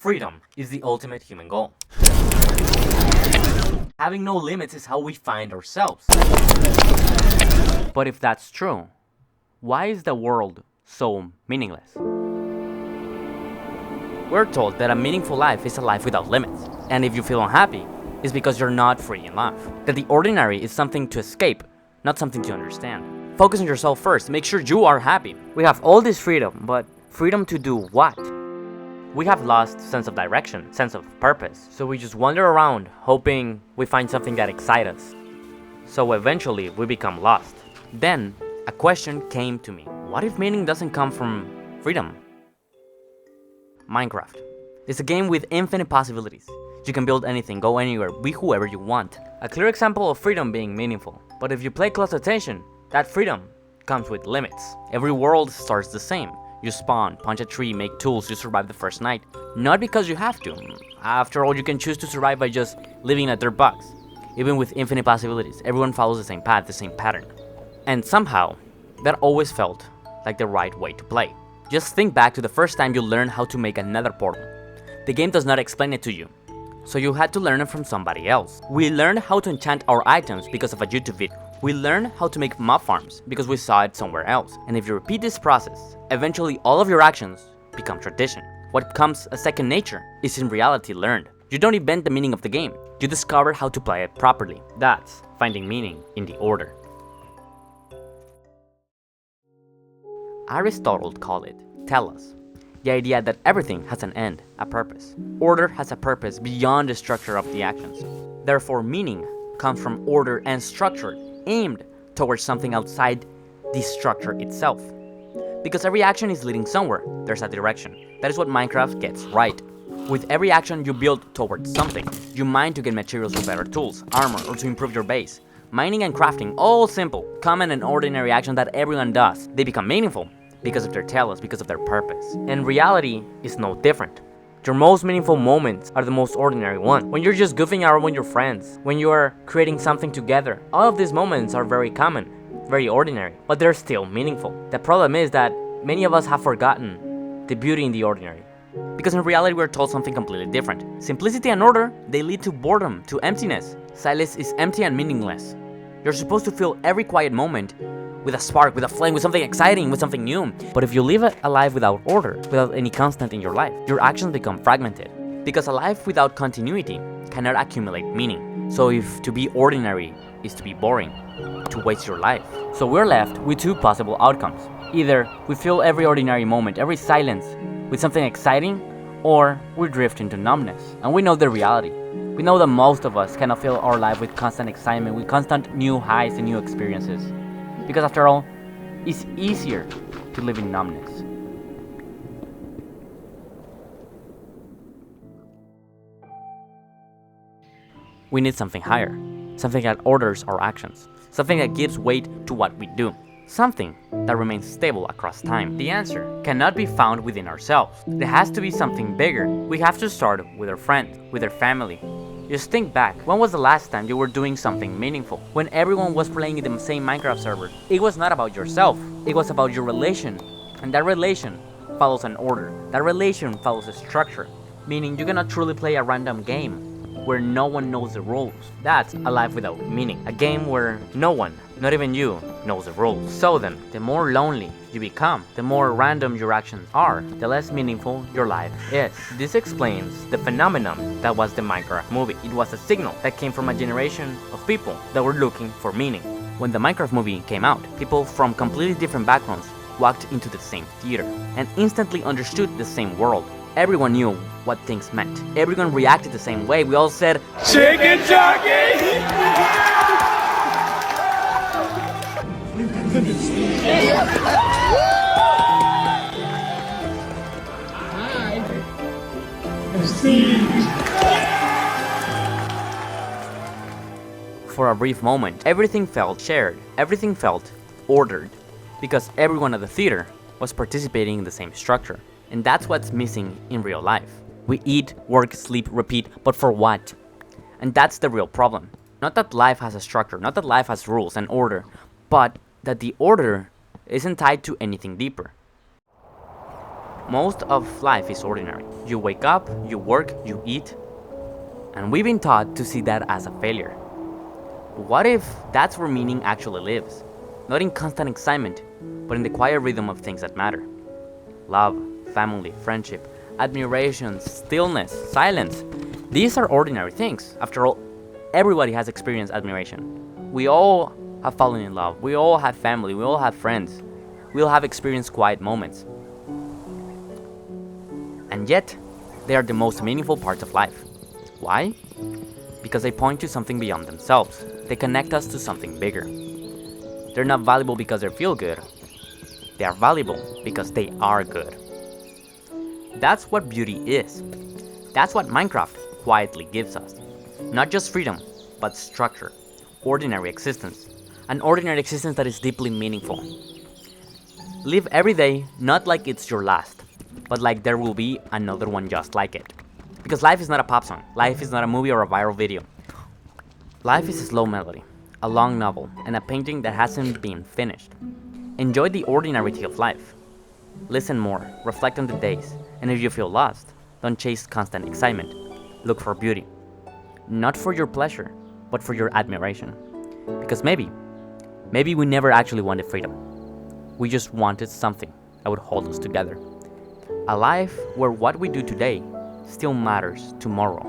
Freedom is the ultimate human goal. Having no limits is how we find ourselves. But if that's true, why is the world so meaningless? We're told that a meaningful life is a life without limits. And if you feel unhappy, it's because you're not free in life. That the ordinary is something to escape, not something to understand. Focus on yourself first, make sure you are happy. We have all this freedom, but freedom to do what? We have lost sense of direction, sense of purpose. So we just wander around hoping we find something that excites us. So eventually we become lost. Then a question came to me. What if meaning doesn't come from freedom? Minecraft. It's a game with infinite possibilities. You can build anything, go anywhere, be whoever you want. A clear example of freedom being meaningful. But if you pay close attention, that freedom comes with limits. Every world starts the same. You spawn, punch a tree, make tools, you survive the first night. Not because you have to. After all, you can choose to survive by just living in a dirt box. Even with infinite possibilities, everyone follows the same path, the same pattern. And somehow, that always felt like the right way to play. Just think back to the first time you learned how to make another portal. The game does not explain it to you, so you had to learn it from somebody else. We learned how to enchant our items because of a YouTube video. We learned how to make mob farms because we saw it somewhere else. And if you repeat this process, eventually all of your actions become tradition. What becomes a second nature is in reality learned. You don't invent the meaning of the game, you discover how to play it properly. That's finding meaning in the order. Aristotle called it telos, the idea that everything has an end, a purpose. Order has a purpose beyond the structure of the actions. Therefore, meaning comes from order and structure, aimed towards something outside the structure itself. Because every action is leading somewhere, there's a direction. That is what Minecraft gets right. With every action you build towards something. You mine to get materials for better tools, armor, or to improve your base. Mining and crafting, all simple, common and ordinary actions that everyone does. They become meaningful because of their telos, because of their purpose. And reality is no different. Your most meaningful moments are the most ordinary ones. When you're just goofing around with your friends, when you are creating something together. All of these moments are very common, very ordinary, but they're still meaningful. The problem is that many of us have forgotten the beauty in the ordinary. Because in reality we're told something completely different. Simplicity and order, they lead to boredom, to emptiness. Silence is empty and meaningless. You're supposed to fill every quiet moment with a spark, with a flame, with something exciting, with something new. But if you live a life without order, without any constant in your life, your actions become fragmented. Because a life without continuity cannot accumulate meaning. So if to be ordinary is to be boring, to waste your life. So we're left with two possible outcomes. Either we fill every ordinary moment, every silence, with something exciting, or we drift into numbness. And we know the reality. We know that most of us cannot fill our life with constant excitement, with constant new highs and new experiences. Because after all, it's easier to live in numbness. We need something higher, something that orders our actions, something that gives weight to what we do, something that remains stable across time. The answer cannot be found within ourselves. There has to be something bigger. We have to start with our friends, with our family. Just think back, when was the last time you were doing something meaningful? When everyone was playing in the same Minecraft server. It was not about yourself, it was about your relation. And that relation follows an order. That relation follows a structure. Meaning you cannot truly play a random game where no one knows the rules. That's a life without meaning. A game where no one, not even you, knows the rules. So then, the more lonely you become, the more random your actions are, the less meaningful your life is. This explains the phenomenon that was the Minecraft movie. It was a signal that came from a generation of people that were looking for meaning. When the Minecraft movie came out, people from completely different backgrounds walked into the same theater and instantly understood the same world. Everyone knew what things meant. Everyone reacted the same way. We all said, "Chicken jockey!" For a brief moment, everything felt shared. Everything felt ordered. Because everyone at the theater was participating in the same structure. And that's what's missing in real life. We eat, work, sleep, repeat, but for what? And that's the real problem. Not that life has a structure, not that life has rules and order, but that the order isn't tied to anything deeper. Most of life is ordinary. You wake up, you work, you eat, and we've been taught to see that as a failure. But what if that's where meaning actually lives? Not in constant excitement, but in the quiet rhythm of things that matter. Love, family, friendship, admiration, stillness, silence. These are ordinary things. After all, everybody has experienced admiration. We all have fallen in love. We all have family. We all have friends. We all have experienced quiet moments. And yet, they are the most meaningful parts of life. Why? Because they point to something beyond themselves. They connect us to something bigger. They're not valuable because they feel good. They are valuable because they are good. That's what beauty is. That's what Minecraft quietly gives us. Not just freedom, but structure, ordinary existence. An ordinary existence that is deeply meaningful. Live every day not like it's your last, but like there will be another one just like it. Because life is not a pop song, life is not a movie or a viral video. Life is a slow melody, a long novel, and a painting that hasn't been finished. Enjoy the ordinarity of life. Listen more, reflect on the days, and if you feel lost, don't chase constant excitement. Look for beauty. Not for your pleasure, but for your admiration. Because maybe we never actually wanted freedom. We just wanted something that would hold us together. A life where what we do today still matters tomorrow.